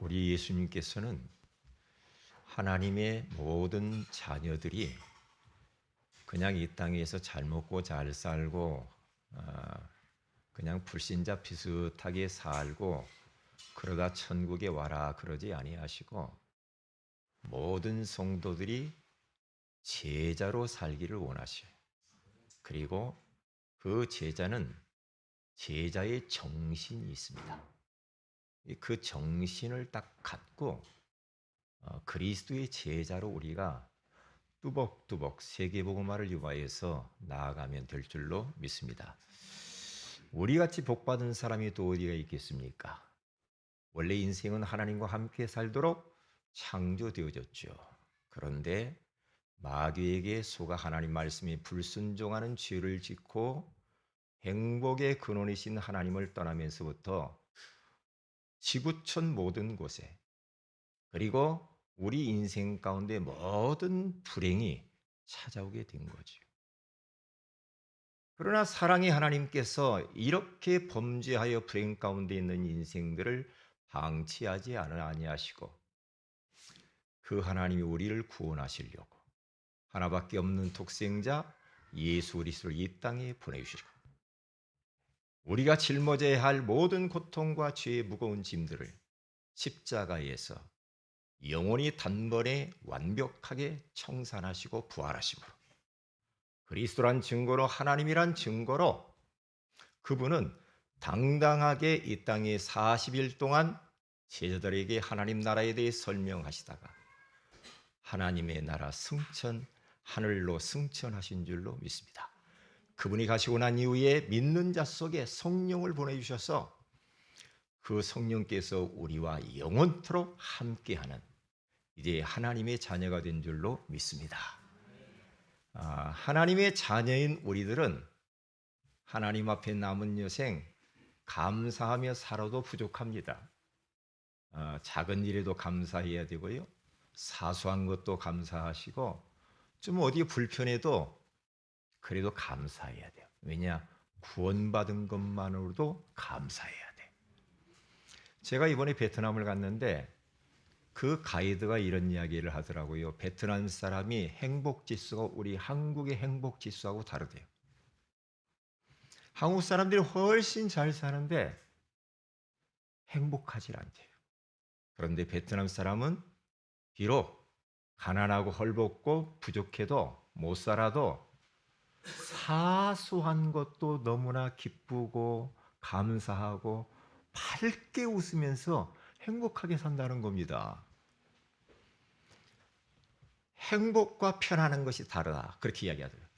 우리 예수님께서는 하나님의 모든 자녀들이 그냥 이 땅에서 잘 먹고 잘 살고 그냥 불신자 비슷하게 살고 그러다 천국에 와라 그러지 아니하시고 모든 성도들이 제자로 살기를 원하셔요. 그리고 그 제자는 제자의 정신이 있습니다. 그 정신을 딱 갖고 그리스도의 제자로 우리가 뚜벅뚜벅 세계복음화를 위하여서 나아가면 될 줄로 믿습니다. 우리같이 복받은 사람이 또 어디가 있겠습니까? 원래 인생은 하나님과 함께 살도록 창조되어졌죠. 그런데 마귀에게 속아 하나님 말씀에 불순종하는 죄를 짓고 행복의 근원이신 하나님을 떠나면서부터 지구촌 모든 곳에 그리고 우리 인생 가운데 모든 불행이 찾아오게 된 거죠. 그러나 사랑의 하나님께서 이렇게 범죄하여 불행 가운데 있는 인생들을 방치하지 아니하시고 그 하나님이 우리를 구원하시려고 하나밖에 없는 독생자 예수 그리스도를 이 땅에 보내주시고 우리가 짊어져야 할 모든 고통과 죄의 무거운 짐들을 십자가에서 영원히 단번에 완벽하게 청산하시고 부활하심으로 그리스도란 증거로 하나님이란 증거로 그분은 당당하게 이 땅에 40일 동안 제자들에게 하나님 나라에 대해 설명하시다가 하나님의 나라 승천, 하늘로 승천하신 줄로 믿습니다. 그분이 가시고 난 이후에 믿는 자 속에 성령을 보내주셔서 그 성령께서 우리와 영원토록 함께하는 이제 하나님의 자녀가 된 줄로 믿습니다. 하나님의 자녀인 우리들은 하나님 앞에 남은 여생 감사하며 살아도 부족합니다. 작은 일에도 감사해야 되고요. 사소한 것도 감사하시고 좀 어디 불편해도 그래도 감사해야 돼요. 왜냐? 구원받은 것만으로도 감사해야 돼. 제가 이번에 베트남을 갔는데 그 가이드가 이런 이야기를 하더라고요. 베트남 사람이 행복 지수가 우리 한국의 행복 지수하고 다르대요. 한국 사람들이 훨씬 잘 사는데 행복하지 않대요. 그런데 베트남 사람은 비록 가난하고 헐벗고 부족해도 못 살아도 사소한 것도 너무나 기쁘고 감사하고 밝게 웃으면서 행복하게 산다는 겁니다. 행복과 편안한 것이 다르다. 그렇게 이야기하더라고요.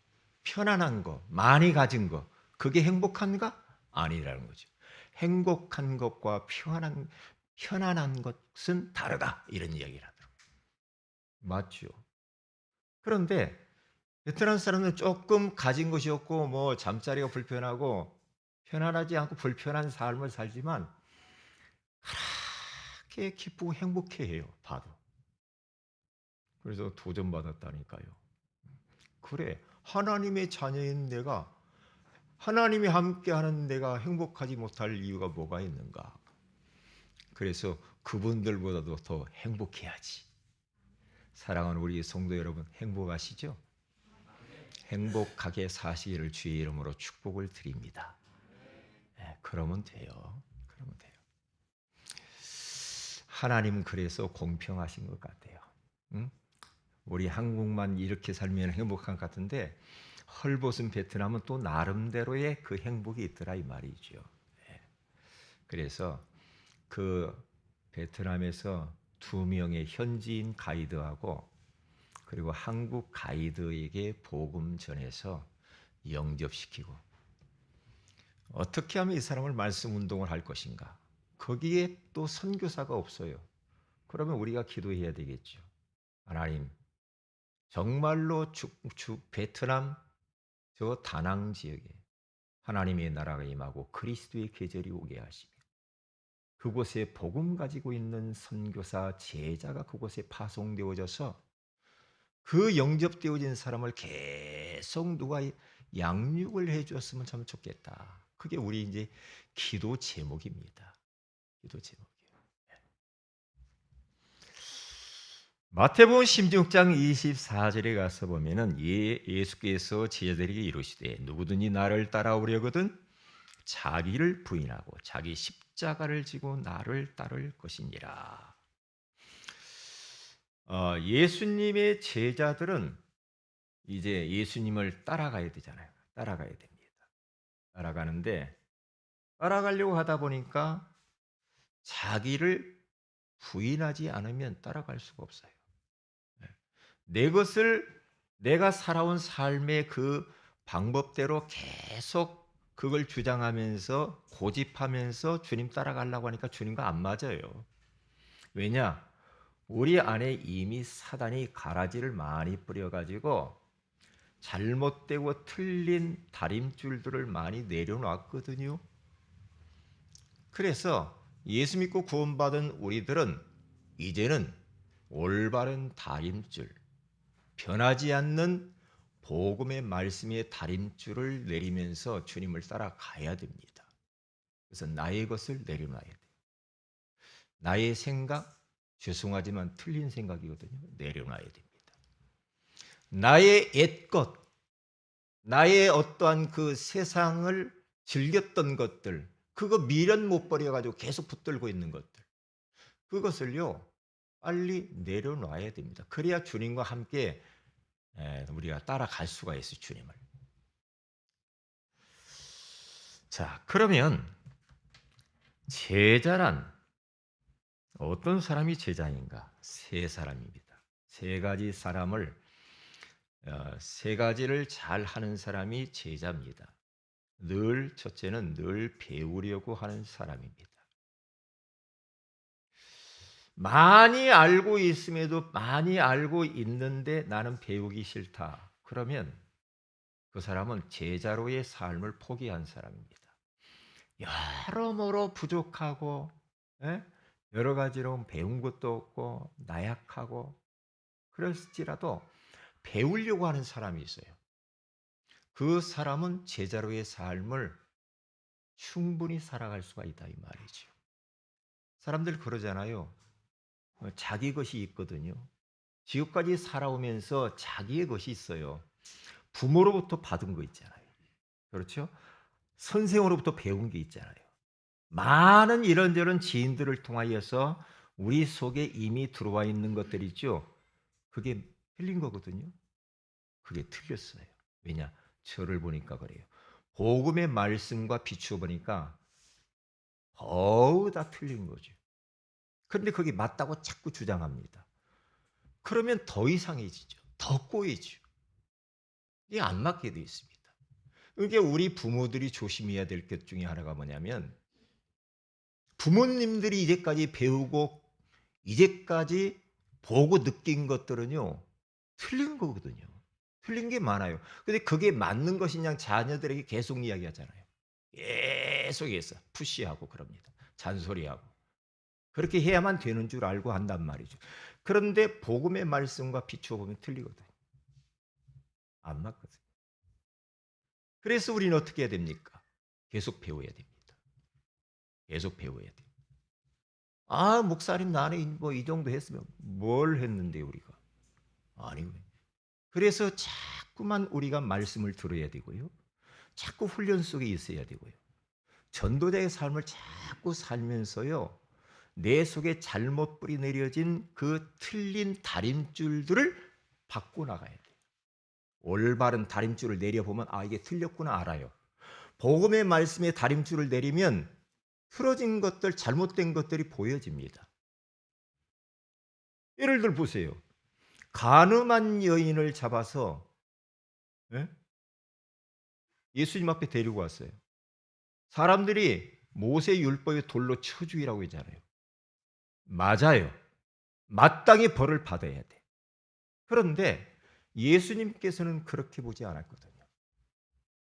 편안한 거, 많이 가진 거, 그게 행복한가? 아니라는 거죠. 행복한 것과 편안한 것은 다르다. 이런 이야기를 하더라고요. 맞죠? 그런데 베트남 사람은 조금 가진 것이 없고 뭐 잠자리가 불편하고 편안하지 않고 불편한 삶을 살지만 그렇게 기쁘고 행복해해요. 봐도. 그래서 도전받았다니까요. 그래, 하나님의 자녀인 내가 하나님이 함께하는 내가 행복하지 못할 이유가 뭐가 있는가? 그래서 그분들보다도 더 행복해야지. 사랑하는 우리 성도 여러분, 행복하시죠? 행복하게 사시기를 주의 이름으로 축복을 드립니다. 네, 그러면 돼요. 그러면 돼요. 하나님은 그래서 공평하신 것 같아요. 응? 우리 한국만 이렇게 살면 행복한 것 같은데 헐벗은 베트남은 또 나름대로의 그 행복이 있더라 이 말이죠. 네. 그래서 그 베트남에서 2명의 현지인 가이드하고 그리고 한국 가이드에게 복음 전해서 영접시키고 어떻게 하면 이 사람을 말씀 운동을 할 것인가? 거기에 또 선교사가 없어요. 그러면 우리가 기도해야 되겠죠. 하나님, 정말로 베트남 저 다낭 지역에 하나님의 나라가 임하고 그리스도의 계절이 오게 하시며 그곳에 복음 가지고 있는 선교사 제자가 그곳에 파송되어져서 그 영접되어진 사람을 계속 누가 양육을 해주었으면 참 좋겠다. 그게 우리 이제 기도 제목입니다. 기도 제목이에요. 마태복음 16장 24절에 가서 보면은 예수께서 제자들에게 이르시되 누구든지 나를 따라오려거든 자기를 부인하고 자기 십자가를 지고 나를 따를 것이니라. 예수님의 제자들은 이제 예수님을 따라가야 되잖아요. 따라가야 됩니다. 따라가는데 따라가려고 하다 보니까 자기를 부인하지 않으면 따라갈 수가 없어요. 네. 내 것을 내가 살아온 삶의 그 방법대로 계속 그걸 주장하면서 고집하면서 주님 따라가려고 하니까 주님과 안 맞아요. 왜냐? 우리 안에 이미 사단이 가라지를 많이 뿌려가지고 잘못되고 틀린 다림줄들을 많이 내려놨거든요. 그래서 예수 믿고 구원받은 우리들은 이제는 올바른 다림줄, 변하지 않는 복음의 말씀의 다림줄을 내리면서 주님을 따라가야 됩니다. 그래서 나의 것을 내려놔야 돼요. 나의 생각, 죄송하지만 틀린 생각이거든요. 내려놔야 됩니다. 나의 옛것, 나의 어떠한 그 세상을 즐겼던 것들, 그거 미련 못 버려가지고 계속 붙들고 있는 것들, 그것을요, 빨리 내려놔야 됩니다. 그래야 주님과 함께 우리가 따라갈 수가 있어요, 주님을. 자, 그러면 제자란 어떤 사람이 제자인가? 세 사람입니다. 세 가지 사람을 세 가지를 잘 하는 사람이 제자입니다. 첫째는 늘 배우려고 하는 사람입니다. 많이 알고 있음에도 많이 알고 있는데 나는 배우기 싫다. 그러면 그 사람은 제자로의 삶을 포기한 사람입니다. 여러모로 부족하고 여러 가지로 배운 것도 없고 나약하고 그럴지라도 배우려고 하는 사람이 있어요. 그 사람은 제자로의 삶을 충분히 살아갈 수가 있다 이 말이죠. 사람들 그러잖아요. 자기 것이 있거든요. 지금까지 살아오면서 자기의 것이 있어요. 부모로부터 받은 거 있잖아요. 그렇죠? 선생으로부터 배운 게 있잖아요. 많은 이런저런 지인들을 통하여서 우리 속에 이미 들어와 있는 것들 있죠. 그게 틀린 거거든요. 그게 틀렸어요. 왜냐? 저를 보니까 그래요. 복음의 말씀과 비추어 보니까 어우 다 틀린 거죠. 그런데 그게 맞다고 자꾸 주장합니다. 그러면 더 이상해지죠. 더 꼬이죠. 이게 안 맞게 돼 있습니다. 이게 우리 부모들이 조심해야 될 것 중에 하나가 뭐냐면 부모님들이 이제까지 배우고 이제까지 보고 느낀 것들은요. 틀린 거거든요. 틀린 게 많아요. 근데 그게 맞는 것이냐 자녀들에게 계속 이야기하잖아요. 계속해서 푸시하고 그럽니다. 잔소리하고. 그렇게 해야만 되는 줄 알고 한단 말이죠. 그런데 복음의 말씀과 비추어 보면 틀리거든요. 안 맞거든요. 그래서 우리는 어떻게 해야 됩니까? 계속 배워야 됩니다. 계속 배워야 돼요. 목사님 나는 뭐 이 정도 했으면 뭘 했는데 우리가. 아니고요. 그래서 자꾸만 우리가 말씀을 들어야 되고요. 자꾸 훈련 속에 있어야 되고요. 전도자의 삶을 자꾸 살면서요. 내 속에 잘못 뿌리 내려진 그 틀린 다림줄들을 바꿔 나가야 돼요. 올바른 다림줄을 내려보면 이게 틀렸구나 알아요. 복음의 말씀에 다림줄을 내리면 틀어진 것들, 잘못된 것들이 보여집니다. 예를 들어 보세요. 간음한 여인을 잡아서 예수님 앞에 데리고 왔어요. 사람들이 모세 율법에 돌로 쳐 죽이라고 했잖아요. 맞아요. 마땅히 벌을 받아야 돼. 그런데 예수님께서는 그렇게 보지 않았거든요.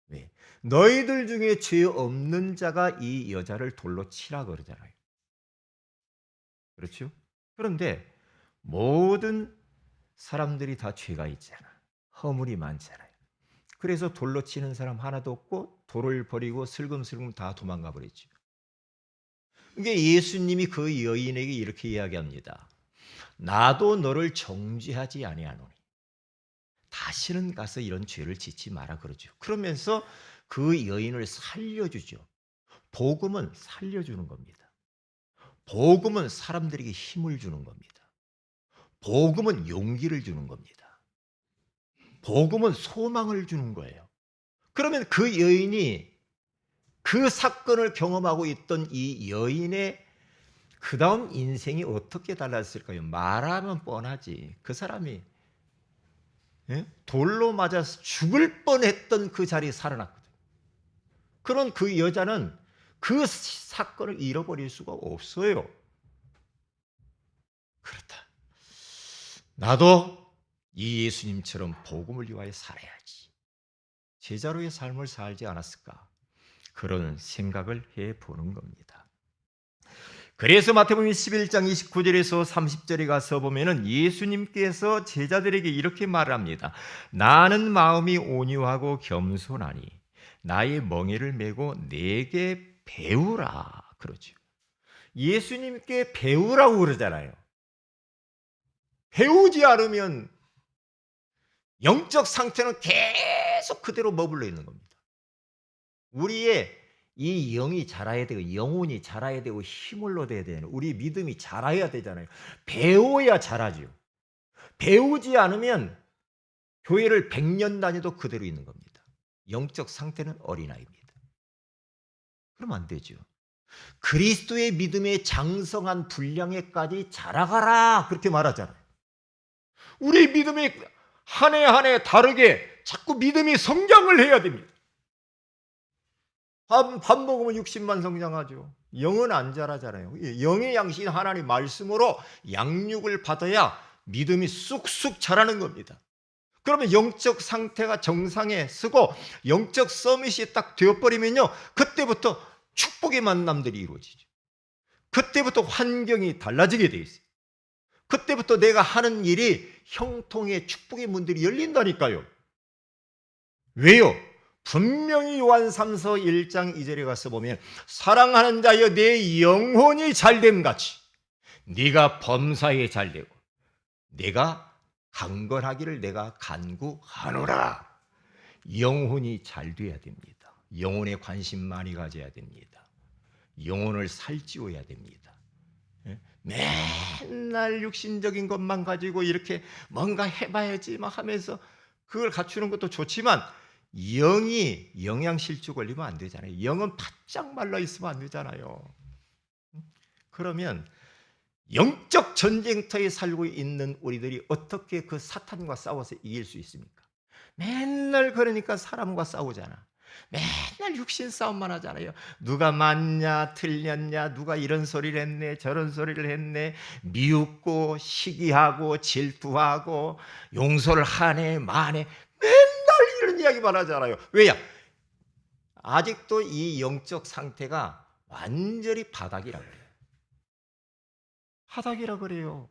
왜? 너희들 중에 죄 없는 자가 이 여자를 돌로 치라 그러잖아요. 그렇죠? 그런데 모든 사람들이 다 죄가 있잖아. 허물이 많잖아요. 그래서 돌로 치는 사람 하나도 없고 돌을 버리고 슬금슬금 다 도망가 버렸죠. 이게 예수님이 그 여인에게 이렇게 이야기합니다. 나도 너를 정죄하지 아니하노니 다시는 가서 이런 죄를 짓지 마라 그러죠. 그러면서 그 여인을 살려주죠. 복음은 살려주는 겁니다. 복음은 사람들에게 힘을 주는 겁니다. 복음은 용기를 주는 겁니다. 복음은 소망을 주는 거예요. 그러면 그 여인이 그 사건을 경험하고 있던 이 여인의 그 다음 인생이 어떻게 달랐을까요? 말하면 뻔하지. 그 사람이 돌로 맞아서 죽을 뻔했던 그 자리에 살아났거든. 그런 그 여자는 그 사건을 잃어버릴 수가 없어요. 그렇다. 나도 이 예수님처럼 복음을 위하여 살아야지. 제자로의 삶을 살지 않았을까? 그런 생각을 해보는 겁니다. 그래서 마태복음 11장 29절에서 30절에 가서 보면은 예수님께서 제자들에게 이렇게 말합니다. 나는 마음이 온유하고 겸손하니 나의 멍에를 메고 내게 배우라 그러죠. 예수님께 배우라고 그러잖아요. 배우지 않으면 영적 상태는 계속 그대로 머물러 있는 겁니다. 우리의 이 영이 자라야 되고 영혼이 자라야 되고 힘을 얻어야 되는 우리 믿음이 자라야 되잖아요. 배워야 자라죠. 배우지 않으면 교회를 100년 다녀도 그대로 있는 겁니다. 영적 상태는 어린아이입니다. 그러면 안 되죠. 그리스도의 믿음의 장성한 분량에까지 자라가라 그렇게 말하잖아요. 우리 믿음이 한 해 한 해 다르게 자꾸 믿음이 성장을 해야 됩니다. 밥 먹으면 60만 성장하죠. 영은 안 자라잖아요. 영의 양식인 하나님 말씀으로 양육을 받아야 믿음이 쑥쑥 자라는 겁니다. 그러면 영적 상태가 정상에 서고 영적 서밋이 딱 되어버리면요. 그때부터 축복의 만남들이 이루어지죠. 그때부터 환경이 달라지게 돼 있어요. 그때부터 내가 하는 일이 형통의 축복의 문들이 열린다니까요. 왜요? 분명히 요한 3서 1장 2절에 가서 보면 사랑하는 자여 내 영혼이 잘됨 같이 네가 범사에 잘되고 내가 강건하기를 내가 간구하노라. 영혼이 잘 돼야 됩니다. 영혼에 관심 많이 가져야 됩니다. 영혼을 살찌워야 됩니다. 맨날 육신적인 것만 가지고 이렇게 뭔가 해봐야지 막 하면서 그걸 갖추는 것도 좋지만 영이 영양실조 걸리면 안 되잖아요. 영은 바짝 말라 있으면 안 되잖아요. 그러면 영적 전쟁터에 살고 있는 우리들이 어떻게 그 사탄과 싸워서 이길 수 있습니까? 맨날 그러니까 사람과 싸우잖아. 맨날 육신 싸움만 하잖아요. 누가 맞냐 틀렸냐 누가 이런 소리를 했네 저런 소리를 했네 미웃고 시기하고 질투하고 용서를 하네 마네 맨날 이런 이야기만 하잖아요. 왜냐? 아직도 이 영적 상태가 완전히 바닥이라 그래요. 바닥이라 그래요.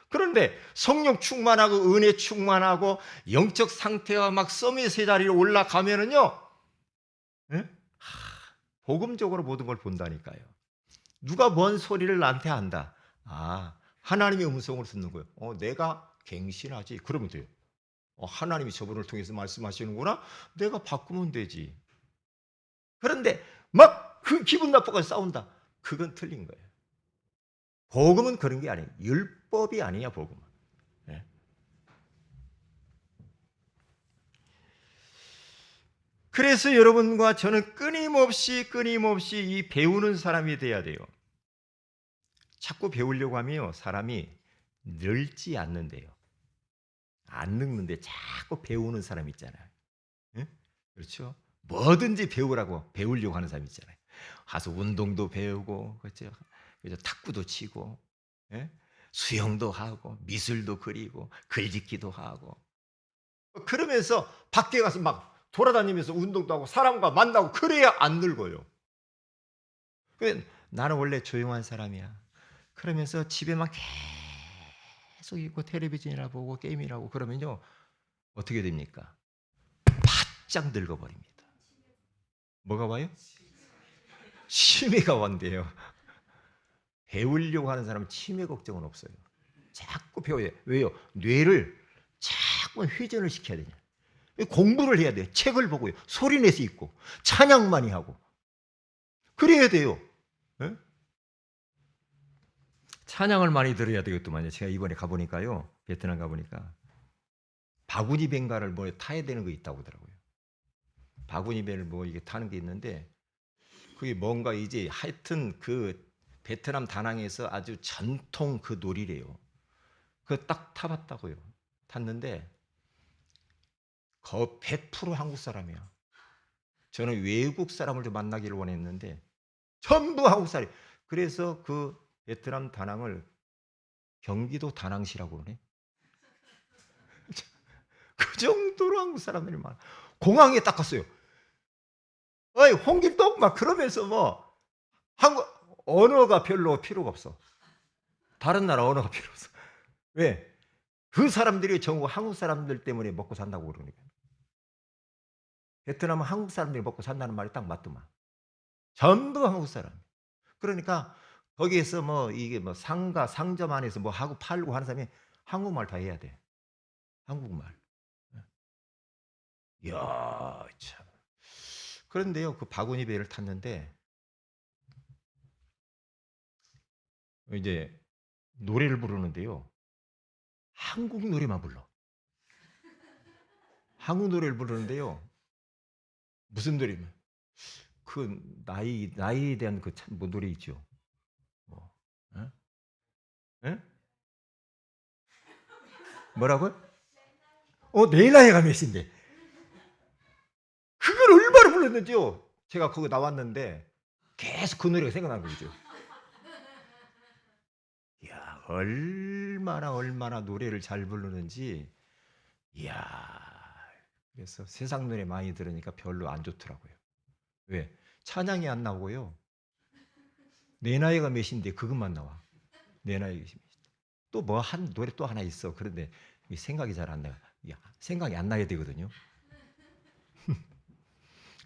그런데 성령 충만하고 은혜 충만하고 영적 상태가 막 서밋의 자리로 올라가면은요, 복음적으로 모든 걸 본다니까요. 누가 뭔 소리를 나한테 한다. 아, 하나님의 음성을 듣는 거예요. 내가 갱신하지. 그러면 돼요. 하나님이 저분을 통해서 말씀하시는구나. 내가 바꾸면 되지. 그런데 막 그 기분 나쁘게 싸운다. 그건 틀린 거예요. 복음은 그런 게 아니에요. 율법이 아니냐 복음은. 네. 그래서 여러분과 저는 끊임없이 이 배우는 사람이 돼야 돼요. 자꾸 배우려고 하면 사람이 늘지 않는데요. 안 늙는데 자꾸 배우는 사람 있잖아요. 네? 그렇죠? 뭐든지 배우려고 하는 사람 있잖아요. 가서 운동도 배우고, 그렇죠? 탁구도 치고, 예? 수영도 하고, 미술도 그리고, 글짓기도 하고. 그러면서 밖에 가서 막 돌아다니면서 운동도 하고, 사람과 만나고, 그래야 안 늙어요. 나는 원래 조용한 사람이야. 그러면서 집에만 계속 있고, 텔레비전이나 보고, 게임이나 하고, 그러면요, 어떻게 됩니까? 바짝 늙어버립니다. 뭐가 와요? 치매가 온대요. 배우려고 하는 사람은 치매 걱정은 없어요. 자꾸 배워야 돼. 왜요? 뇌를 자꾸 회전을 시켜야 되냐. 공부를 해야 돼. 책을 보고요. 소리 내서 읽고 찬양 많이 하고 그래야 돼요. 네? 찬양을 많이 들어야 되겠더만요. 제가 이번에 가보니까요. 베트남 가보니까 바구니 뱅가를 뭐 타야 되는 거 있다고 하더라고요. 바구니 뱅을 뭐 이게 타는 게 있는데 그게 뭔가 이제 하여튼 그 베트남 다낭에서 아주 전통 그 놀이래요. 그거 딱 타봤다고요. 탔는데 거 100% 한국 사람이야. 저는 외국 사람을 좀 만나기를 원했는데 전부 한국 사람이. 그래서 그 베트남 다낭을 경기도 다낭시라고 그러네. 그 정도로 한국 사람들이 많아. 공항에 딱 갔어요. 어이 홍길동 막 그러면서 뭐 한국 언어가 별로 필요가 없어. 다른 나라 언어가 필요 없어. 왜? 그 사람들이 전부 한국 사람들 때문에 먹고 산다고 그러니까. 베트남은 한국 사람들이 먹고 산다는 말이 딱 맞더만. 전부 한국 사람. 그러니까 거기에서 뭐 이게 뭐 상가 상점 안에서 뭐 하고 팔고 하는 사람이 한국말 다 해야 돼. 한국말. 이야 참. 그런데요 그 바구니 배를 탔는데 이제 노래를 부르는데요. 한국 노래만 불러. 한국 노래를 부르는데요. 무슨 노래면 그 나이에 대한 그 참 뭐 노래 있죠. 뭐 에? 에? 뭐라고요? 내 나이가 몇인데 그걸 얼마나 불렀는지요. 제가 거기 나왔는데 계속 그 노래가 생각나는 거죠. 이야 얼마나 노래를 잘 부르는지. 이야 그래서 세상 노래 많이 들으니까 별로 안 좋더라고요. 왜? 찬양이 안 나오고요. 내 나이가 몇인데 그것만 나와. 내 나이가 몇인데. 또 뭐 한 노래 또 하나 있어. 그런데 생각이 잘 안 나요. 생각이 안 나야 되거든요.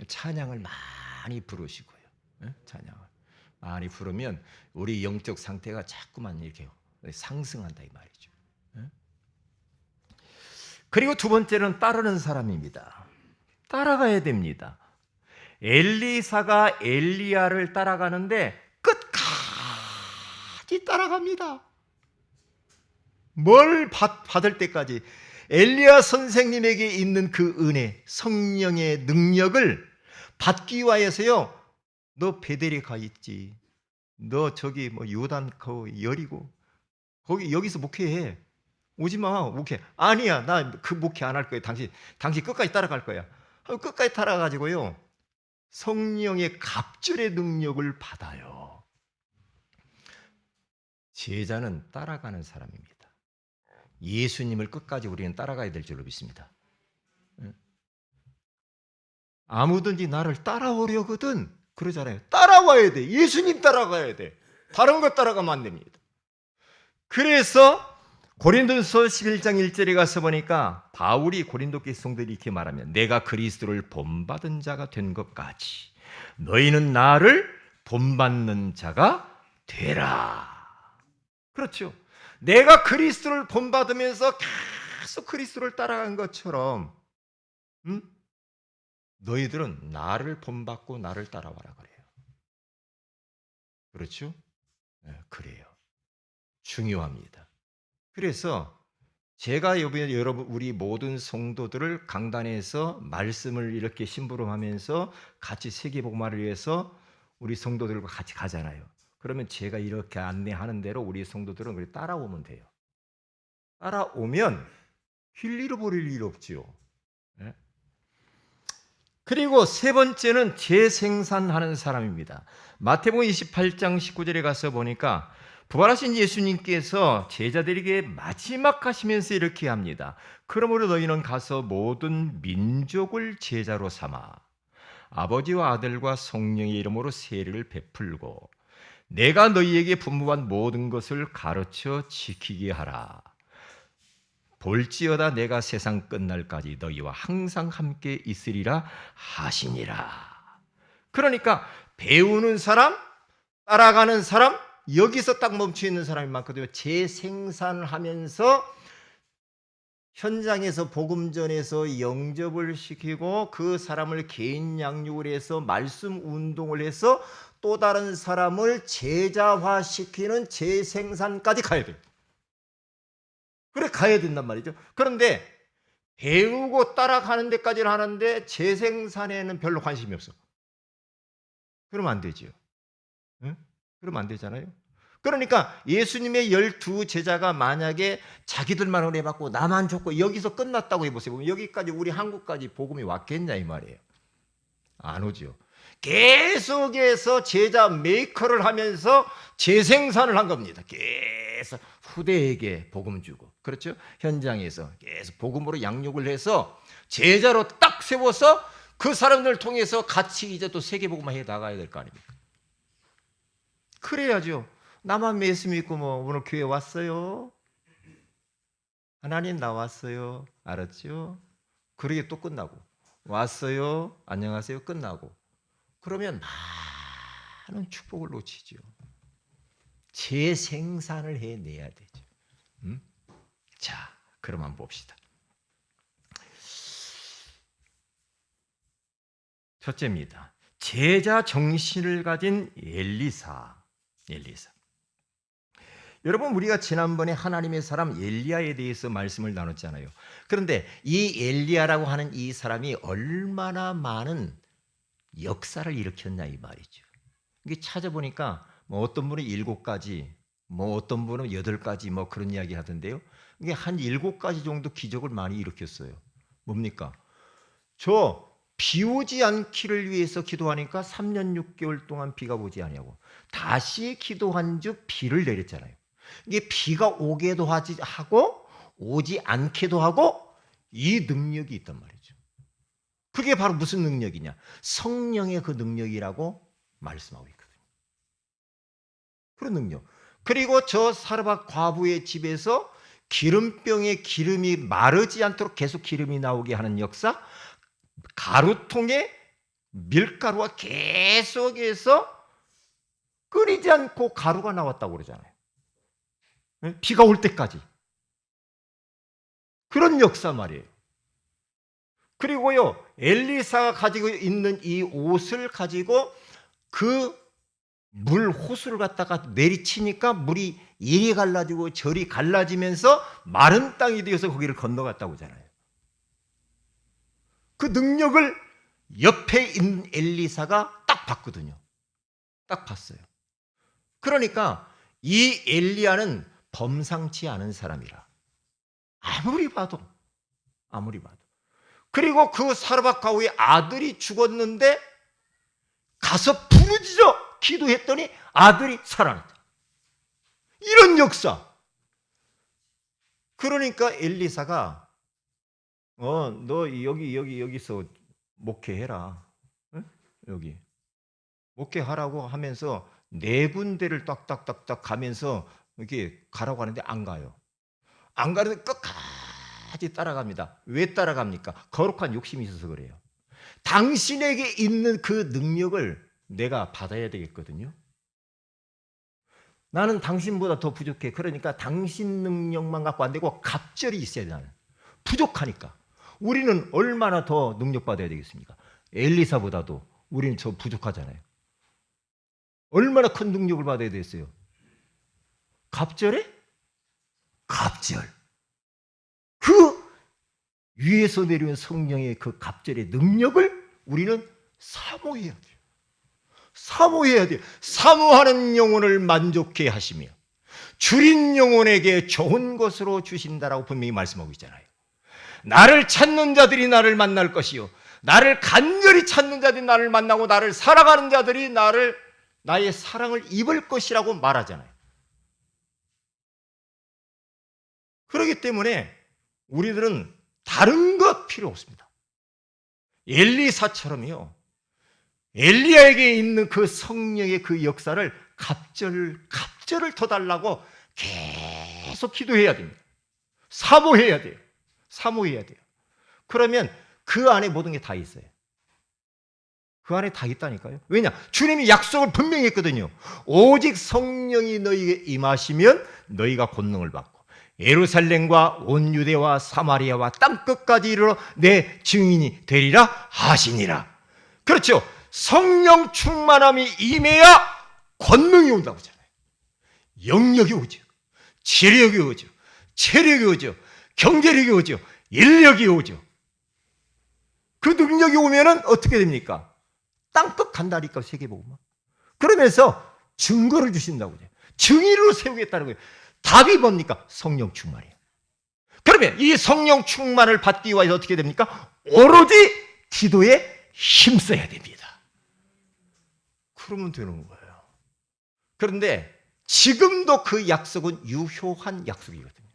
찬양을 많이 부르시고요. 찬양을 많이 부르면 우리 영적 상태가 자꾸만 이렇게 상승한다 이 말이죠. 그리고 두 번째는 따르는 사람입니다. 따라가야 됩니다. 엘리사가 엘리야를 따라가는데 끝까지 따라갑니다. 뭘 받을 때까지. 엘리야 선생님에게 있는 그 은혜, 성령의 능력을 받기 위하여서요. 너 베델에 가 있지. 너 저기 뭐 요단 그 여리고 거기 여기서 목회해. 오지 마. 목회. 아니야. 나 그 목회 안 할 거야. 당신 끝까지 따라갈 거야. 끝까지 따라가지고요. 성령의 갑절의 능력을 받아요. 제자는 따라가는 사람입니다. 예수님을 끝까지 우리는 따라가야 될 줄로 믿습니다. 아무든지 나를 따라오려거든 그러잖아요. 따라와야 돼. 예수님 따라가야 돼. 다른 것 따라가면 안 됩니다. 그래서 고린도서 11장 1절에 가서 보니까 바울이 고린도 교회 성도들이 이렇게 말하면 내가 그리스도를 본받은 자가 된 것 같이 너희는 나를 본받는 자가 되라. 그렇죠. 내가 그리스도를 본받으면서 계속 그리스도를 따라간 것처럼 너희들은 나를 본받고 나를 따라와라 그래요. 그렇죠? 네, 그래요. 중요합니다. 그래서 제가 여러분 우리 모든 성도들을 강단에서 말씀을 이렇게 심부름하면서 같이 세계복음화를 위해서 우리 성도들과 같이 가잖아요. 그러면 제가 이렇게 안내하는 대로 우리 성도들은 그렇게 따라오면 돼요. 따라오면 길 잃어버릴 일 없지요. 네? 그리고 세 번째는 재생산하는 사람입니다. 마태복음 28장 19절에 가서 보니까 부활하신 예수님께서 제자들에게 마지막 하시면서 이렇게 합니다. 그러므로 너희는 가서 모든 민족을 제자로 삼아 아버지와 아들과 성령의 이름으로 세례를 베풀고 내가 너희에게 분부한 모든 것을 가르쳐 지키게 하라. 볼지어다 내가 세상 끝날까지 너희와 항상 함께 있으리라 하시니라. 그러니까 배우는 사람, 따라가는 사람, 여기서 딱 멈춰 있는 사람이 많거든요. 재생산을 하면서 현장에서 복음 전에서 영접을 시키고 그 사람을 개인 양육을 해서 말씀 운동을 해서 또 다른 사람을 제자화시키는 재생산까지 가야 돼요. 그래 가야 된단 말이죠. 그런데 배우고 따라가는 데까지는 하는데 재생산에는 별로 관심이 없어. 그러면 안 되지요. 응? 그러면 안 되잖아요. 그러니까 예수님의 12 제자가 만약에 자기들만 은혜받고 나만 좋고 여기서 끝났다고 해보세요. 여기까지 우리 한국까지 복음이 왔겠냐 이 말이에요. 안 오죠. 계속해서 제자 메이커를 하면서 재생산을 한 겁니다. 계속 후대에게 복음 주고, 그렇죠? 현장에서 계속 복음으로 양육을 해서 제자로 딱 세워서 그 사람들을 통해서 같이 이제 또 세계복음화 해 나가야 될 거 아닙니까? 그래야죠. 나만 예수 믿고 뭐 오늘 교회 왔어요. 하나님 나왔어요. 알았죠? 그러게 또 끝나고 왔어요. 안녕하세요. 끝나고 그러면 많은 축복을 놓치죠. 재생산을 해내야 되죠. 자, 그럼 한번 봅시다. 첫째입니다. 제자 정신을 가진 엘리사. 여러분, 우리가 지난번에 하나님의 사람 엘리야에 대해서 말씀을 나눴잖아요. 그런데 이 엘리야라고 하는 이 사람이 얼마나 많은 역사를 일으켰냐 이 말이죠. 이게 찾아보니까 뭐 어떤 분은 7가지, 뭐 어떤 분은 8가지 뭐 그런 이야기 하던데요. 이게 한 7가지 정도 기적을 많이 일으켰어요. 뭡니까? 저 비 오지 않기를 위해서 기도하니까 3년 6개월 동안 비가 오지 아니하고 다시 기도한 주 비를 내렸잖아요. 이게 비가 오게도 하고 오지 않게도 하고 이 능력이 있단 말이죠. 그게 바로 무슨 능력이냐? 성령의 그 능력이라고 말씀하고 있거든요. 그런 능력. 그리고 저 사르밧 과부의 집에서 기름병에 기름이 마르지 않도록 계속 기름이 나오게 하는 역사, 가루통에 밀가루가 계속해서 끓이지 않고 가루가 나왔다고 그러잖아요. 비가 올 때까지. 그런 역사 말이에요. 그리고요, 엘리사가 가지고 있는 이 옷을 가지고 그 물 호수를 갖다가 내리치니까 물이 이리 갈라지고 저리 갈라지면서 마른 땅이 되어서 거기를 건너갔다고 하잖아요. 그 능력을 옆에 있는 엘리사가 딱 봤거든요. 딱 봤어요. 그러니까 이 엘리야는 범상치 않은 사람이라. 아무리 봐도. 그리고 그 사르밧 과부의 아들이 죽었는데 가서 부르짖어 기도했더니 아들이 살아났다. 이런 역사. 그러니까 엘리사가 너 여기서 목회해라. 응? 여기 목회하라고 하면서 4군데를 딱딱딱딱 가면서 이렇게 가라고 하는데 안 가요. 안 가는데 끝까지 따라갑니다. 왜 따라갑니까? 거룩한 욕심이 있어서 그래요. 당신에게 있는 그 능력을 내가 받아야 되겠거든요. 나는 당신보다 더 부족해. 그러니까 당신 능력만 갖고 안 되고 갑절이 있어야 돼. 나는 부족하니까. 우리는 얼마나 더 능력받아야 되겠습니까? 엘리사보다도 우리는 저 부족하잖아요. 얼마나 큰 능력을 받아야 되겠어요? 갑절에? 갑절. 그 위에서 내려온 성령의 그 갑절의 능력을 우리는 사모해야 돼요. 사모하는 영혼을 만족해 하시며 줄인 영혼에게 좋은 것으로 주신다라고 분명히 말씀하고 있잖아요. 나를 찾는 자들이 나를 만날 것이요, 나를 간절히 찾는 자들이 나를 만나고 나를 사랑하는 자들이 나의 사랑을 입을 것이라고 말하잖아요. 그렇기 때문에 우리들은 다른 것 필요 없습니다. 엘리사처럼요, 엘리야에게 있는 그 성령의 그 역사를 갑절을 더 달라고 계속 기도해야 됩니다. 사모해야 돼요. 그러면 그 안에 모든 게 다 있어요. 그 안에 다 있다니까요. 왜냐? 주님이 약속을 분명히 했거든요. 오직 성령이 너희에게 임하시면 너희가 권능을 받고 예루살렘과 온 유대와 사마리아와 땅끝까지 이르러 내 증인이 되리라 하시니라. 그렇죠. 성령 충만함이 임해야 권능이 온다고 하잖아요. 영력이 오죠. 지력이 오죠. 체력이 오죠. 경제력이 오죠. 인력이 오죠. 그 능력이 오면은 어떻게 됩니까? 땅끝 간다니까, 세계복음은. 그러면서 증거를 주신다고 해요. 증인으로 세우겠다는 거예요. 답이 뭡니까? 성령 충만이에요. 그러면 이 성령 충만을 받기 위해서 어떻게 됩니까? 오로지 기도에 힘써야 됩니다. 그러면 되는 거예요. 그런데 지금도 그 약속은 유효한 약속이거든요.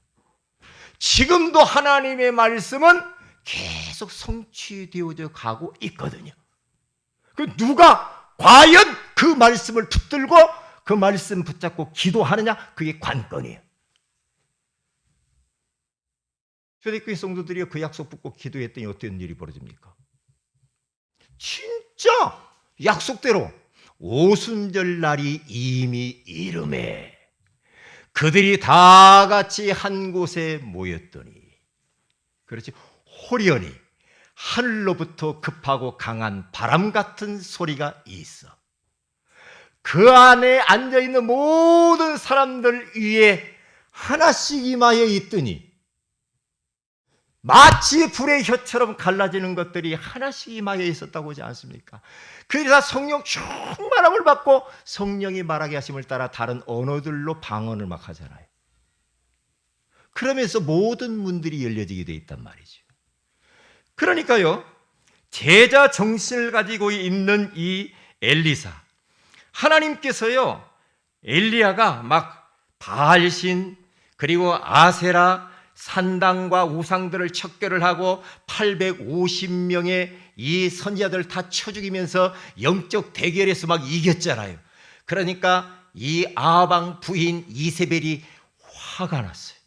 지금도 하나님의 말씀은 계속 성취되어져 가고 있거든요. 그 누가 과연 그 말씀을 붙들고 그 말씀 붙잡고 기도하느냐, 그게 관건이에요. 초대교회 성도들이 그 약속 붙고 기도했더니 어떤 일이 벌어집니까? 진짜 약속대로 오순절 날이 이미 이름에 그들이 다 같이 한 곳에 모였더니, 그렇지, 호련히 하늘로부터 급하고 강한 바람 같은 소리가 있어 그 안에 앉아있는 모든 사람들 위에 하나씩 임하여 있더니, 마치 불의 혀처럼 갈라지는 것들이 하나씩 임하여 있었다고 하지 않습니까? 그래서 성령 충만함을 받고 성령이 말하게 하심을 따라 다른 언어들로 방언을 막 하잖아요. 그러면서 모든 문들이 열려지게 돼 있단 말이죠. 그러니까요, 제자 정신을 가지고 있는 이 엘리사, 하나님께서요, 엘리야가 막 바알신 그리고 아세라 산당과 우상들을 척결을 하고 850명의 이 선지자들을 다 쳐 죽이면서 영적 대결에서 막 이겼잖아요. 그러니까 이 아방 부인 이세벨이 화가 났어요.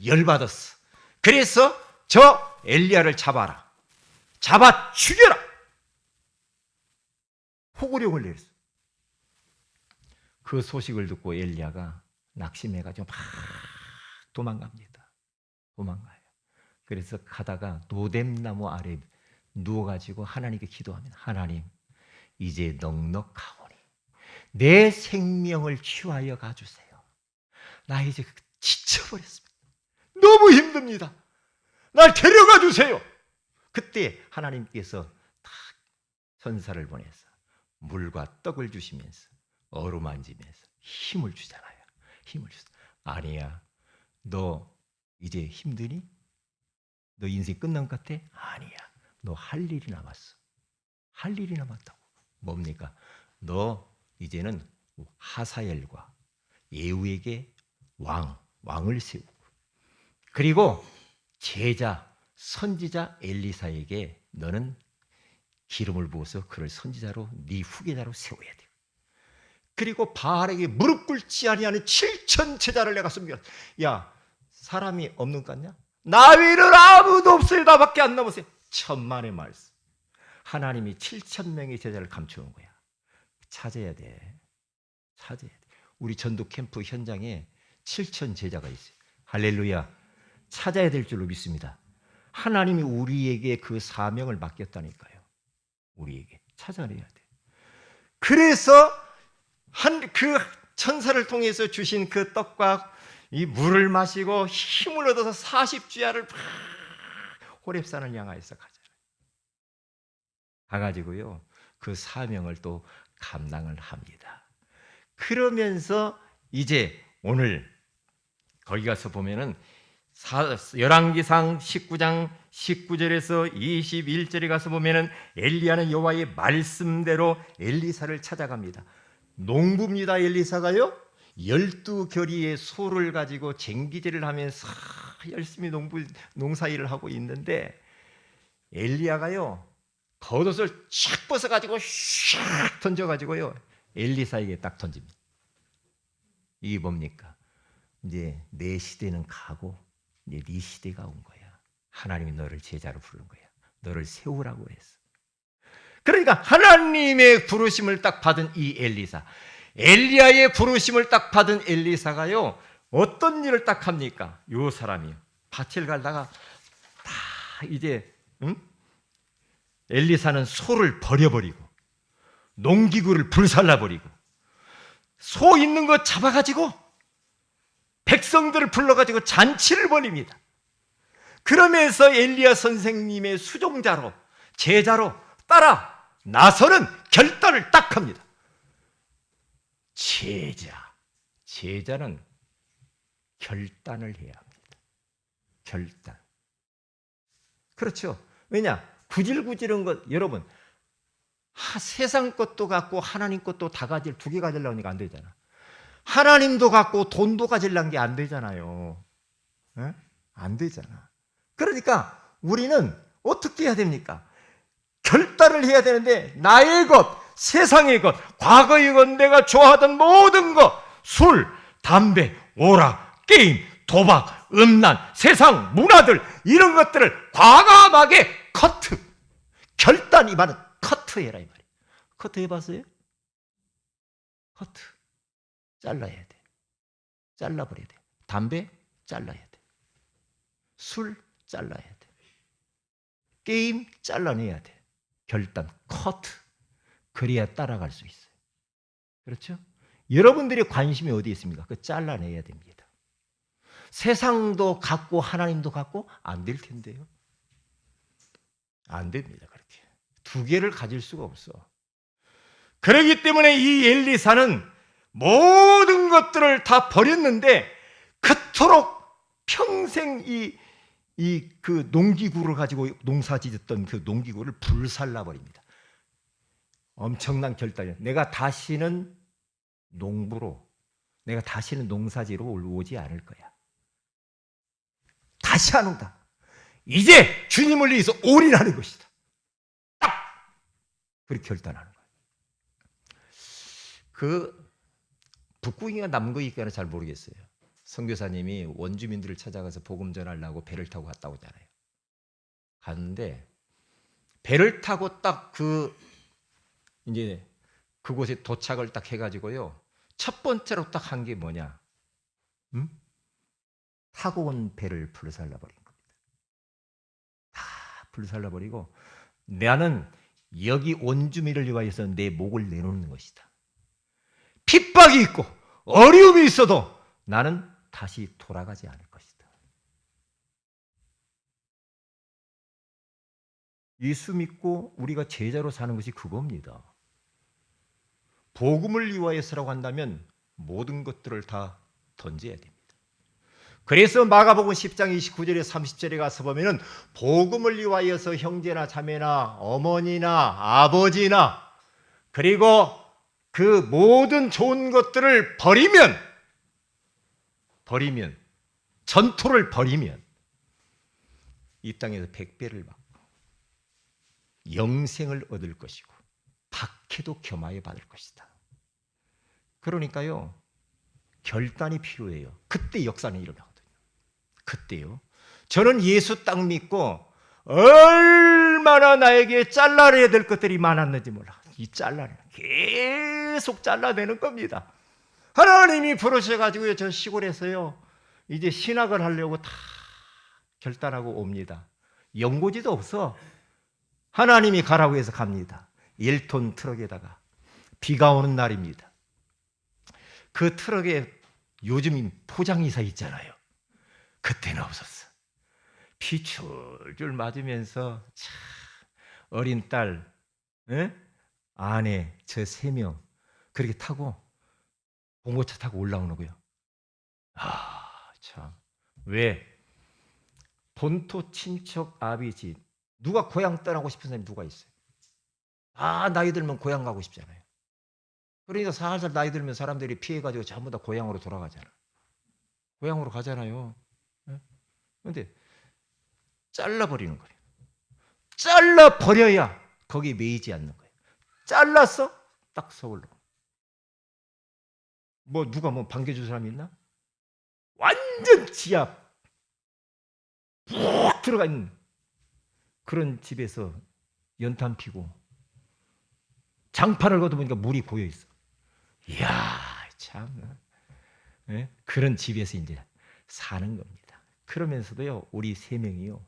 열받았어. 그래서 저 엘리야를 잡아라, 잡아 죽여라, 호구령을 내렸어. 그 소식을 듣고 엘리야가 낙심해가지고 막 도망갑니다. 도망가요. 그래서 가다가 노뎀나무 아래 누워가지고 하나님께 기도합니다. 하나님, 이제 넉넉하오니 내 생명을 취하여 가주세요. 나 이제 지쳐버렸습니다. 너무 힘듭니다. 날 데려가 주세요. 그때 하나님께서 딱 천사를 보내서 물과 떡을 주시면서 어루만지면서 힘을 주잖아요. 힘을 주세요. 아니야, 너 이제 힘드니? 너 인생 끝난 것 같아? 아니야, 너 할 일이 남았어. 할 일이 남았다고. 뭡니까? 너 이제는 하사엘과 예후에게 왕을 세우고, 그리고 제자 선지자 엘리사에게 너는 기름을 부어서 그를 선지자로, 네 후계자로 세워야 돼. 그리고 바알에게 무릎 꿇지 아니하는 7천 제자를 내가 섬겨. 야, 사람이 없는 것 같냐? 나 외에는 아무도 없어요. 나밖에 안 남았어요. 천만의 말씀. 하나님이 7천 명의 제자를 감추는 거야. 찾아야 돼. 찾아야 돼. 우리 전도 캠프 현장에 7천 제자가 있어요. 할렐루야. 찾아야 될 줄로 믿습니다. 하나님이 우리에게 그 사명을 맡겼다니까요. 우리에게 찾아내야 돼. 그래서 그 천사를 통해서 주신 그 떡과 이 물을 마시고 힘을 얻어서 40주야를 호렙산을 향하여서 가잖아요. 가가지고요, 그 사명을 또 감당을 합니다. 그러면서 이제 오늘 거기 가서 보면은 열왕기상 19장 19절에서 21절에 가서 보면은 엘리야는 여호와의 말씀대로 엘리사를 찾아갑니다. 농부입니다. 엘리사가요, 12겨리의 소를 가지고 쟁기질을 하면서 열심히 농사일을 하고 있는데, 엘리야가요 겉옷을 쫙 벗어가지고 샥 던져가지고요 엘리사에게 딱 던집니다. 이게 뭡니까? 이제 내 시대는 가고 이제 네 시대가 온 거야. 하나님이 너를 제자로 부른 거야. 너를 세우라고 했어. 그러니까 하나님의 부르심을 딱 받은 이 엘리사, 엘리야의 부르심을 딱 받은 엘리사가요, 어떤 일을 딱 합니까? 요 사람이요, 밭을 갈다가 다 이제 엘리사는 소를 버려버리고 농기구를 불살라버리고 소 있는 거 잡아가지고 백성들을 불러가지고 잔치를 벌입니다. 그러면서 엘리야 선생님의 수종자로, 제자로 따라 나서는 결단을 딱 합니다. 제자는 결단을 해야 합니다. 결단. 그렇죠. 왜냐? 구질구질한 것, 여러분, 세상 것도 갖고 하나님 것도 다 가질, 두 개 가지려고 하니까 안 되잖아. 하나님도 갖고 돈도 가지려는 게 안 되잖아요. 에? 안 되잖아. 그러니까 우리는 어떻게 해야 됩니까? 결단을 해야 되는데, 나의 것, 세상의 것, 과거의 것, 내가 좋아하던 모든 것, 술, 담배, 오락, 게임, 도박, 음란, 세상, 문화들, 이런 것들을 과감하게 커트. 결단, 이 말은 커트해라, 이 말이에요. 커트 해봤어요? 커트. 잘라야 돼. 잘라버려야 돼. 담배 잘라야 돼. 술 잘라야 돼. 게임 잘라내야 돼. 결단, 커트. 그래야 따라갈 수 있어요. 그렇죠? 여러분들의 관심이 어디에 있습니까? 그거 잘라내야 됩니다. 세상도 갖고 하나님도 갖고 안 될 텐데요. 안 됩니다. 그렇게. 두 개를 가질 수가 없어. 그렇기 때문에 이 엘리사는 모든 것들을 다 버렸는데 그토록 평생 그 농기구를 가지고 농사짓던 그 농기구를 불살라 버립니다. 엄청난 결단이에요. 내가 다시는 농부로, 내가 다시는 농사지로 오지 않을 거야. 다시 안 온다. 이제 주님을 위해서 올인하는 것이다. 딱! 그렇게 결단하는 거예요. 그 북극인가 남극인가는 잘 모르겠어요. 선교사님이 원주민들을 찾아가서 복음 전하려고 배를 타고 갔다 오잖아요. 갔는데 배를 타고 딱 이제 그곳에 도착을 딱 해가지고요. 첫 번째로 딱 한 게 뭐냐? 타고 온 배를 불살라버린 겁니다. 다 불살라버리고 나는 여기 원주민을 위하여서 내 목을 내놓는 것이다. 핍박이 있고 어려움이 있어도 나는 다시 돌아가지 않을 것이다. 예수 믿고 우리가 제자로 사는 것이 그겁니다. 복음을 위하여서라고 한다면 모든 것들을 다 던져야 됩니다. 그래서 마가복음 10장 29절에 30절에 가서 보면은 복음을 위하여서 형제나 자매나 어머니나 아버지나 그리고 그 모든 좋은 것들을 버리면 전토를 버리면 이 땅에서 100배를 받고 영생을 얻을 것이고 박해도 겸하여 받을 것이다. 그러니까요, 결단이 필요해요. 그때 역사는 일어나거든요. 그때요. 저는 예수 딱 믿고 얼마나 나에게 잘라내야 될 것들이 많았는지 몰라. 이 잘라내, 계속 잘라내는 겁니다. 하나님이 부르셔가지고요, 저 시골에서요, 이제 신학을 하려고 다 결단하고 옵니다. 연고지도 없어. 하나님이 가라고 해서 갑니다. 1톤 트럭에다가 비가 오는 날입니다. 그 트럭에 요즘 포장이사 있잖아요. 그때는 없었어. 비 줄줄 맞으면서 참 어린 딸, 아내, 저 3명 그렇게 타고 봉고차 타고 올라오는 거예요. 참. 왜? 본토 친척 아비지. 누가 고향 떠나고 싶은 사람이 누가 있어요? 나이 들면 고향 가고 싶잖아요. 그러니까 살살 나이 들면 사람들이 피해가지고 전부 다 고향으로 돌아가잖아. 고향으로 가잖아요. 그런데 잘라버리는 거예요. 잘라버려야 거기에 매이지 않는 거예요. 잘랐어? 딱 서울로. 누가 반겨줄 사람이 있나? 완전 지하 푹 들어가 있는 그런 집에서 연탄 피고 장판을 걷어보니까 물이 고여 있어. 이야, 참. 예? 그런 집에서 이제 사는 겁니다. 그러면서도요, 우리 세 명이요,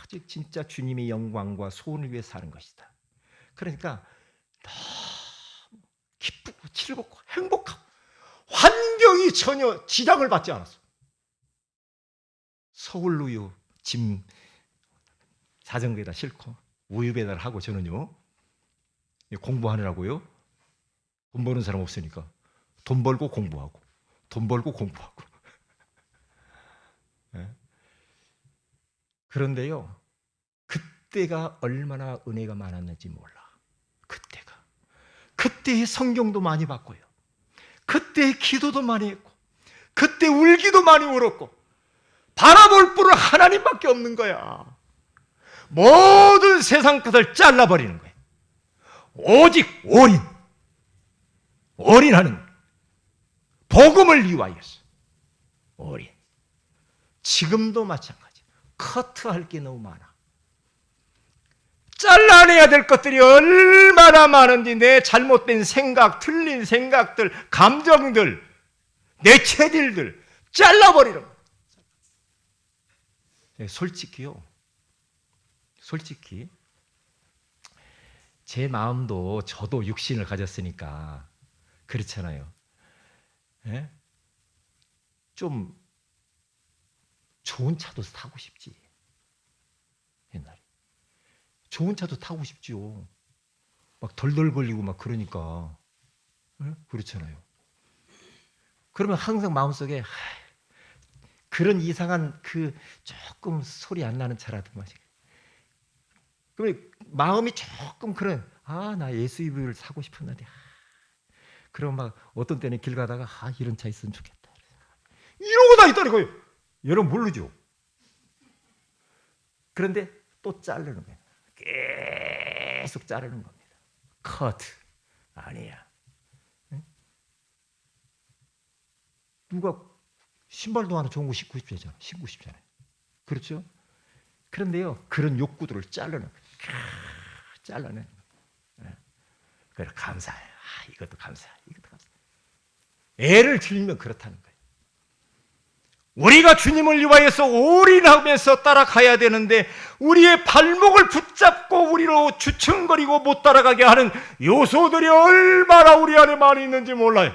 오직 진짜 주님의 영광과 소원을 위해 사는 것이다. 그러니까 너무 기쁘고 즐겁고 행복하고 환경이 전혀 지장을 받지 않았어. 서울 우유 짐 자전거에다 싣고 우유 배달하고, 저는요 공부하느라고요, 돈 버는 사람 없으니까 돈 벌고 공부하고, 돈 벌고 공부하고. 예? 그런데요, 그때가 얼마나 은혜가 많았는지 몰라. 그때의 성경도 많이 봤고요, 그때의 기도도 많이 했고, 그때 울기도 많이 울었고, 바라볼 분은 하나님밖에 없는 거야. 모든 세상 것을 잘라버리는 거야. 오직 올인하는 복음을 위하여서 올인. 지금도 마찬가지. 커트할 게 너무 많아. 잘라내야 될 것들이 얼마나 많은지, 내 잘못된 생각, 틀린 생각들, 감정들, 내 체질들 잘라버리는 거야. 솔직히 제 마음도, 저도 육신을 가졌으니까 그렇잖아요. 예? 좀 좋은 차도 타고 싶지. 옛날에 좋은 차도 타고 싶지요. 막 덜덜거리고 막 그러니까. 예? 그렇잖아요. 그러면 항상 마음속에 그런 이상한 그 조금 소리 안 나는 차라도 마시. 그러면 마음이 조금 그런, 나 SUV를 사고 싶었는데. 그럼 막 어떤 때는 길 가다가 이런 차 있으면 좋겠다 이러고 다니더라고요. 여러분 모르죠? 그런데 또 자르는 거예요. 계속 자르는 겁니다. 커트. 아니야. 응? 누가 신발도 하나 좋은 거 신고 싶잖아요. 그렇죠? 그런데요, 그런 욕구들을 자르는 거예요. 잘라내는 거예요. 그래, 감사해. 이것도 감사해. 이것도 감사해. 애를 들면 그렇다는 거예요. 우리가 주님을 위하여서 올인하면서 따라가야 되는데, 우리의 발목을 붙잡고 우리로 주춤거리고 못 따라가게 하는 요소들이 얼마나 우리 안에 많이 있는지 몰라요.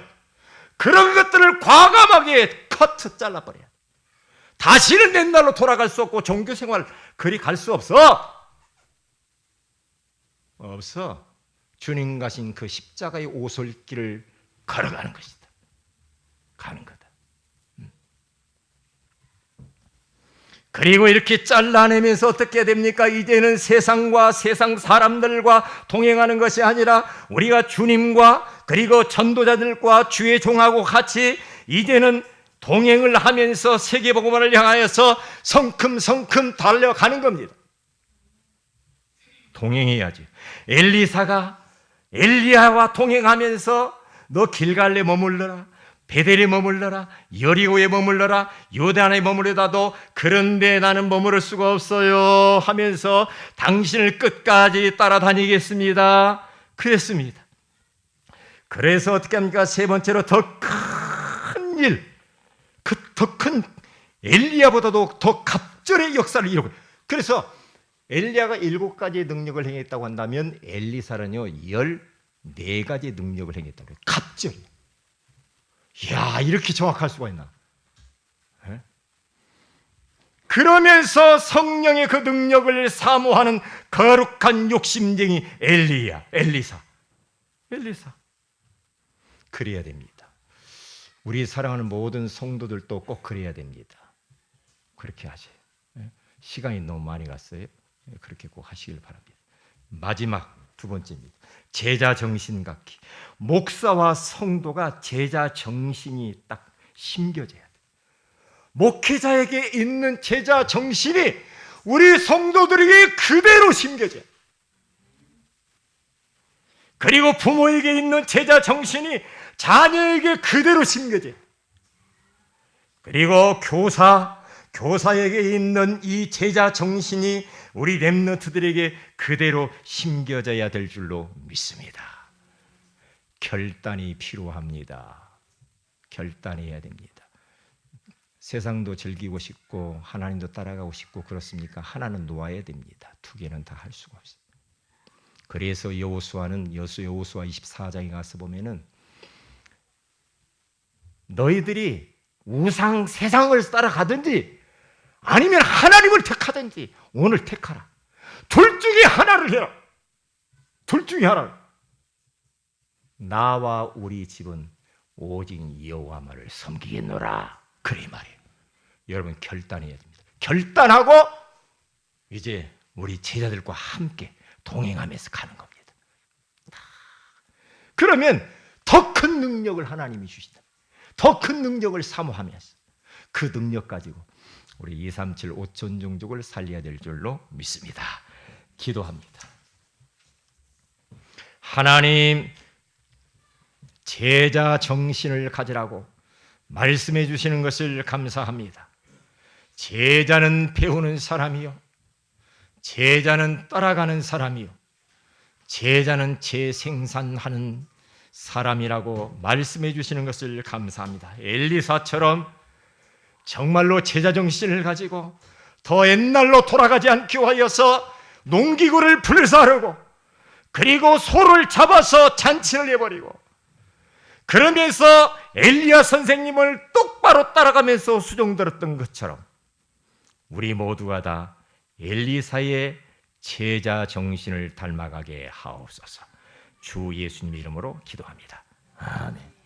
그런 것들을 과감하게 커트 잘라버려요. 다시는 옛날로 돌아갈 수 없고 종교생활 그리 갈 수 없어. 주님 가신 그 십자가의 오솔길을 걸어가는 것이다. 가는 거다. 그리고 이렇게 잘라내면서 어떻게 됩니까? 이제는 세상과 세상 사람들과 동행하는 것이 아니라 우리가 주님과 그리고 전도자들과 주의 종하고 같이 이제는 동행을 하면서 세계복음화를 향하여서 성큼성큼 달려가는 겁니다. 동행해야지. 엘리사가 엘리야와 동행하면서 너 길갈래 머물러라, 베델에 머물러라, 여리고에 머물러라, 요단에 머무르다도 그런데 나는 머무를 수가 없어요 하면서 당신을 끝까지 따라다니겠습니다. 그랬습니다. 그래서 어떻게 합니까? 세 번째로 더 큰 일, 더 큰 엘리야보다도 더 갑절의 역사를 이루고, 그래서 엘리야가 7가지의 능력을 행했다고 한다면 엘리사는요 14가지의 능력을 행했다고 해요. 갑절이에요. 이야, 이렇게 정확할 수가 있나? 네? 그러면서 성령의 그 능력을 사모하는 거룩한 욕심쟁이 엘리사. 그래야 됩니다. 우리 사랑하는 모든 성도들도 꼭 그래야 됩니다. 그렇게 하세요. 시간이 너무 많이 갔어요. 그렇게 꼭 하시길 바랍니다. 마지막 2번째입니다. 제자 정신 갖기. 목사와 성도가 제자 정신이 딱 심겨져야 돼요. 목회자에게 있는 제자 정신이 우리 성도들에게 그대로 심겨져요. 그리고 부모에게 있는 제자 정신이 자녀에게 그대로 심겨져요. 그리고 교사에게 있는 이 제자 정신이 우리 렘넌트들에게 그대로 심겨져야 될 줄로 믿습니다. 결단이 필요합니다. 결단해야 됩니다. 세상도 즐기고 싶고 하나님도 따라가고 싶고 그렇습니까? 하나는 놓아야 됩니다. 두 개는 다 할 수가 없어요. 그래서 여호수아 24장에 가서 보면은 너희들이 우상 세상을 따라가든지 아니면 하나님을 택하든지 오늘 택하라. 둘 중에 하나를 해라. 둘 중에 하나를. 나와 우리 집은 오직 여호와만을 섬기겠노라. 그래 말이에요. 여러분 결단해야 됩니다. 결단하고 이제 우리 제자들과 함께 동행하면서 가는 겁니다. 그러면 더 큰 능력을 하나님이 주신다. 더 큰 능력을 사모하면서 그 능력 가지고 우리 237 5천 종족을 살려야 될 줄로 믿습니다. 기도합니다. 하나님, 제자 정신을 가지라고 말씀해 주시는 것을 감사합니다. 제자는 배우는 사람이요, 제자는 따라가는 사람이요, 제자는 재생산하는 사람이라고 말씀해 주시는 것을 감사합니다. 엘리사처럼 정말로 제자 정신을 가지고 더 옛날로 돌아가지 않기 위하여서 농기구를 불사르고 그리고 소를 잡아서 잔치를 해버리고 그러면서 엘리야 선생님을 똑바로 따라가면서 수종 들었던 것처럼 우리 모두가 다 엘리사의 제자 정신을 닮아가게 하옵소서. 주 예수님 이름으로 기도합니다. 아멘.